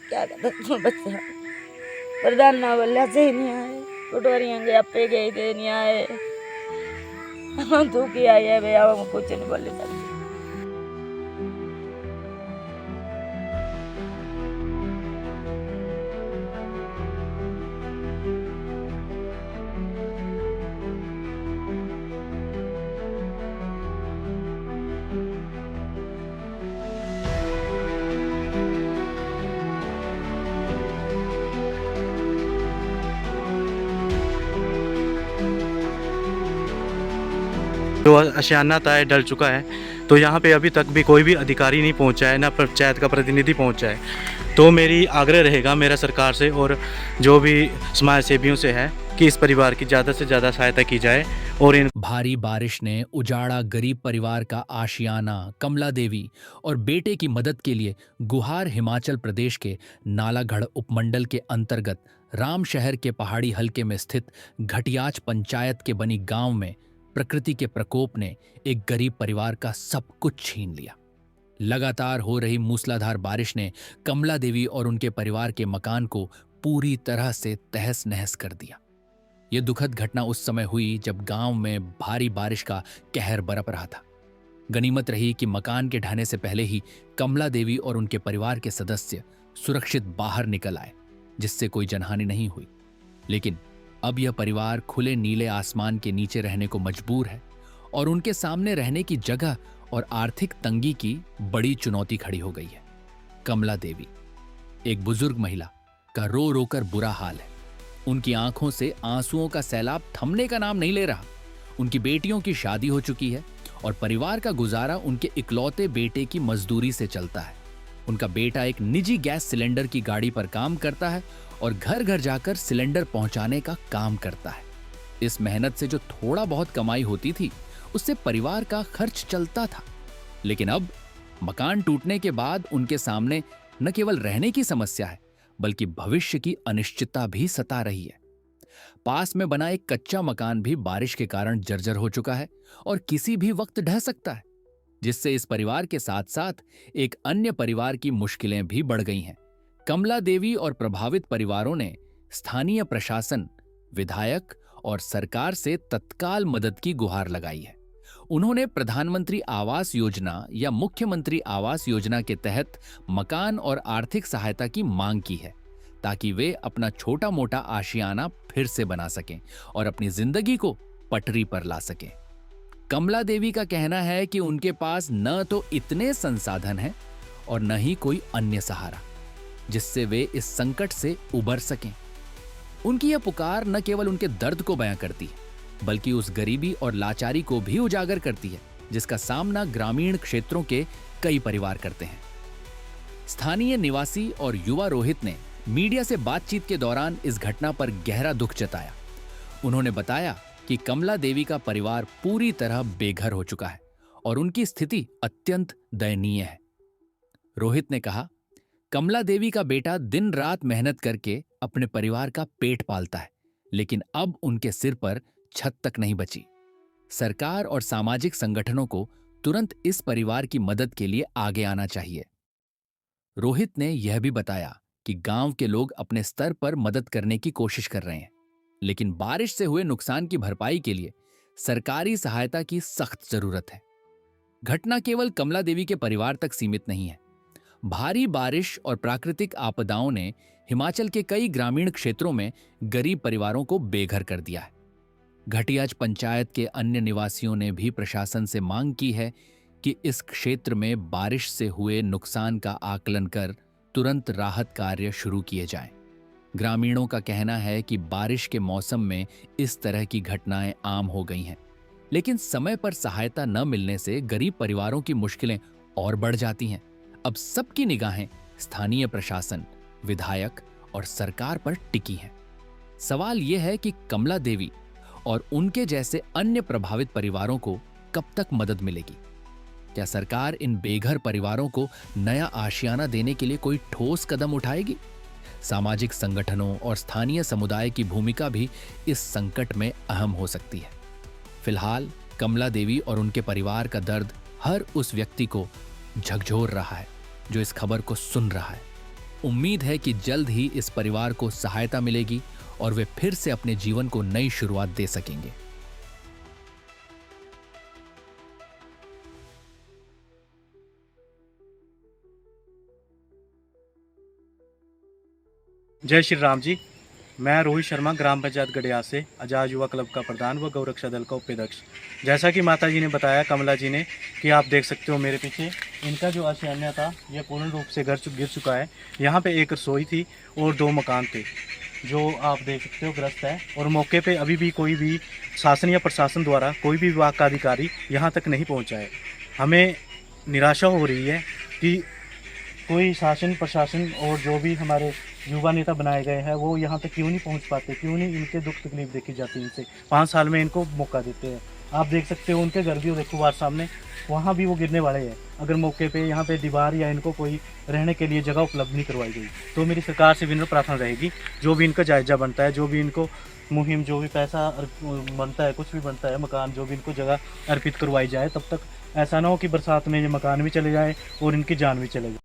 क्या कहता तुम्हें बच्चा प्रधान ना बोलिया से ही नहीं आए, पटवारियां गए आपे गए थे नहीं आए। हम तू की आई है भैया, हम कुछ नहीं बोल सकते। जो आशियाना तय डल चुका है, तो यहाँ पे अभी तक भी कोई भी अधिकारी नहीं पहुँचा है, ना पंचायत का प्रतिनिधि पहुँचा है। तो मेरी आग्रह रहेगा मेरा सरकार से और जो भी समाज सेवियों से है कि इस परिवार की ज़्यादा से ज़्यादा सहायता की जाए। और इन भारी बारिश ने उजाड़ा गरीब परिवार का आशियाना। कमला देवी और बेटे की मदद के लिए गुहार हिमाचल प्रदेश के नालागढ़ उपमंडल के अंतर्गत राम शहर के पहाड़ी हलके में स्थित घटियाच पंचायत के बनी गांव में प्रकृति के प्रकोप ने एक गरीब परिवार का सब कुछ छीन लिया। लगातार हो रही मूसलाधार बारिश ने कमला देवी और उनके परिवार के मकान को पूरी तरह से तहस नहस कर दिया। यह दुखद घटना उस समय हुई जब गांव में भारी बारिश का कहर बरप रहा था। गनीमत रही कि मकान के ढहने से पहले ही कमला देवी और उनके परिवार के सदस्य सुरक्षित बाहर निकल आए, जिससे कोई जनहानि नहीं हुई। लेकिन अब यह परिवार खुले नीले आसमान के नीचे रहने को मजबूर है और उनके सामने रहने की जगह और आर्थिक तंगी की बड़ी चुनौती खड़ी हो गई है। कमला देवी एक बुजुर्ग महिला का रो रोकर बुरा हाल है। उनकी आंखों से आंसुओं का सैलाब थमने का नाम नहीं ले रहा। उनकी बेटियों की शादी हो चुकी है और परिवार का गुजारा उनके इकलौते बेटे की मजदूरी से चलता है। उनका बेटा एक निजी गैस सिलेंडर की गाड़ी पर काम करता है और घर घर जाकर सिलेंडर पहुंचाने का काम करता है। इस मेहनत से जो थोड़ा बहुत कमाई होती थी उससे परिवार का खर्च चलता था। लेकिन अब मकान टूटने के बाद उनके सामने न केवल रहने की समस्या है बल्कि भविष्य की अनिश्चितता भी सता रही है। पास में बना एक कच्चा मकान भी बारिश के कारण जर्जर हो चुका है और किसी भी वक्त ढह सकता है, जिससे इस परिवार के साथ साथ एक अन्य परिवार की मुश्किलें भी बढ़ गई हैं। कमला देवी और प्रभावित परिवारों ने स्थानीय प्रशासन, विधायक और सरकार से तत्काल मदद की गुहार लगाई है। उन्होंने प्रधानमंत्री आवास योजना या मुख्यमंत्री आवास योजना के तहत मकान और आर्थिक सहायता की मांग की है, ताकि वे अपना छोटा मोटा आशियाना फिर से बना सकें और अपनी जिंदगी को पटरी पर ला सकें। कमला देवी का कहना है कि उनके पास न तो इतने संसाधन हैं और न ही कोई अन्य सहारा जिससे वे इस संकट से उबर सकें। उनकी यह पुकार न केवल उनके दर्द को बयां करती है बल्कि उस गरीबी और लाचारी को भी उजागर करती है जिसका सामना ग्रामीण क्षेत्रों के कई परिवार करते हैं। स्थानीय निवासी और युवा रोहित ने मीडिया से बातचीत के दौरान इस घटना पर गहरा दुख जताया। उन्होंने बताया कि कमला देवी का परिवार पूरी तरह बेघर हो चुका है और उनकी स्थिति अत्यंत दयनीय है। रोहित ने कहा, कमला देवी का बेटा दिन रात मेहनत करके अपने परिवार का पेट पालता है, लेकिन अब उनके सिर पर छत तक नहीं बची। सरकार और सामाजिक संगठनों को तुरंत इस परिवार की मदद के लिए आगे आना चाहिए। रोहित ने यह भी बताया कि गांव के लोग अपने स्तर पर मदद करने की कोशिश कर रहे हैं, लेकिन बारिश से हुए नुकसान की भरपाई के लिए सरकारी सहायता की सख्त जरूरत है। घटना केवल कमला देवी के परिवार तक सीमित नहीं है। भारी बारिश और प्राकृतिक आपदाओं ने हिमाचल के कई ग्रामीण क्षेत्रों में गरीब परिवारों को बेघर कर दिया है। घटियाच पंचायत के अन्य निवासियों ने भी प्रशासन से मांग की है कि इस क्षेत्र में बारिश से हुए नुकसान का आकलन कर तुरंत राहत कार्य शुरू किए जाएं। ग्रामीणों का कहना है कि बारिश के मौसम में इस तरह की घटनाएं आम हो गई हैं, लेकिन समय पर सहायता न मिलने से गरीब परिवारों की मुश्किलें और बढ़ जाती हैं। अब सबकी निगाहें स्थानीय प्रशासन, विधायक और सरकार पर टिकी हैं। सवाल यह है कि कमला देवी और उनके जैसे अन्य प्रभावित परिवारों को कब तक मदद मिलेगी? क्या सरकार इन बेघर परिवारों को नया आशियाना देने के लिए कोई ठोस कदम उठाएगी? सामाजिक संगठनों और स्थानीय समुदाय की भूमिका भी इस संकट में अहम हो सकती है। फिलहाल कमला देवी और उनके परिवार का दर्द हर उस व्यक्ति को झकझोर रहा है जो इस खबर को सुन रहा है। उम्मीद है कि जल्द ही इस परिवार को सहायता मिलेगी और वे फिर से अपने जीवन को नई शुरुआत दे सकेंगे। जय श्री राम जी। मैं रोहित शर्मा, ग्राम पंचायत गडिया से आजाद युवा क्लब का प्रधान व गौरक्षा दल का उपाध्यक्ष। जैसा कि माता जी ने बताया, कमला जी ने, कि आप देख सकते हो मेरे पीछे इनका जो आशियाना था यह पूर्ण रूप से गिर चुका है। यहाँ पे एक रसोई थी और 2 मकान थे जो आप देख सकते हो ग्रस्त है। और मौके पे अभी भी कोई भी शासन या प्रशासन द्वारा कोई भी विभाग का अधिकारी यहाँ तक नहीं पहुँचा है। हमें निराशा हो रही है कि कोई शासन प्रशासन और जो भी हमारे युवा नेता बनाए गए हैं वो यहाँ तक क्यों नहीं पहुँच पाते, क्यों नहीं इनके दुख तकलीफ देखी जाती इनसे। 5 साल में इनको मौका देते हैं। आप देख सकते हो उनके घर भी देखो बाहर सामने, वहाँ भी वो गिरने वाले हैं अगर मौके पे यहाँ पे दीवार या इनको कोई रहने के लिए जगह उपलब्ध नहीं करवाई गई। तो मेरी सरकार से विनम्र प्रार्थना रहेगी, जो भी इनका जायजा बनता है, जो भी इनको मुहिम, जो भी पैसा बनता है, कुछ भी बनता है, मकान जो भी इनको जगह अर्पित करवाई जाए। तब तक ऐसा ना हो कि बरसात में ये मकान भी चले जाए और इनकी जान भी चले जाए।